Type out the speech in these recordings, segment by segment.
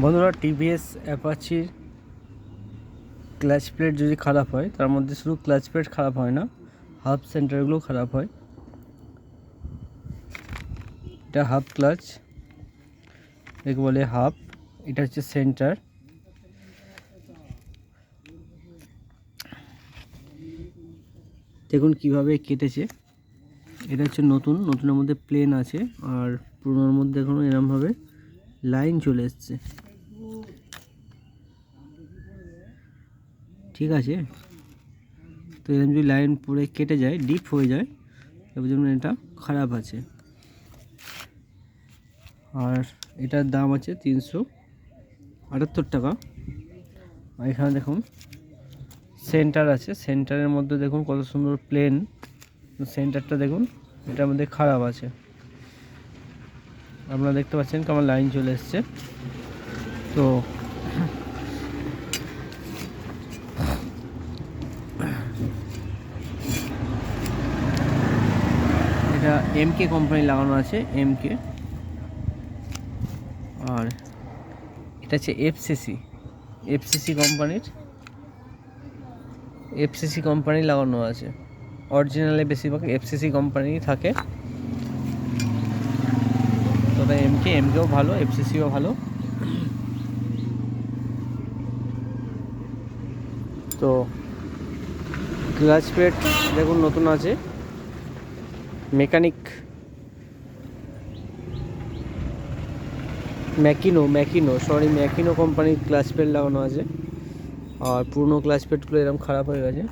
বন্ধুরা, TVS অ্যাপাচির clutch plate যদি খারাপ হয়, তার মধ্যে শুধু ক্লাচ প্লেট খারাপ হয় না, হাফ সেন্টারগুলো খারাপ হয়। এটা হাফ ক্লাচ, একে বলে হাফ। এটা হচ্ছে সেন্টার। দেখুন কিভাবে কেটেছে। এটা হচ্ছে নতুনের মধ্যে প্লেন আছে, আর পুরোনোর মধ্যে এখনো এরমভাবে লাইন চলে এসছে। ঠিক আছে, তো এরকম যদি লাইন পুরো কেটে যায়, ডিপ হয়ে যায়, এবার জন্য এটা খারাপ আছে। আর এটার দাম আছে 378 টাকা। আর এখানে দেখুন সেন্টার আছে, সেন্টারের মধ্যে দেখুন কত সুন্দর প্লেন। সেন্টারটা দেখুন, এটার মধ্যে খারাপ আছে। আপনারা দেখতে পাচ্ছেন কেমন লাইন চলে এসছে। তো এটা এমকে কোম্পানি লাগানো আছে, এমকে। আর এটা হচ্ছে এফসিসি কোম্পানির লাগানো আছে। অরিজিনালে বেশিরভাগ এফসিসি কোম্পানি থাকে, তবে এমকেও ভালো, এফসিসিও ভালো। তো ক্লাচ প্লেট দেখুন নতুন আছে। ম্যাকিনো কোম্পানির ক্লাচ প্লেট লাগানো আছে। আর পুরনো ক্লাচ প্লেটগুলো এরকম খারাপ হয়ে গেছে।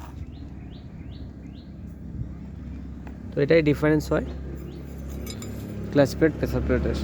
তো এটাই ডিফারেন্স হয় ক্লাচ প্লেট প্রেসার প্লেটের।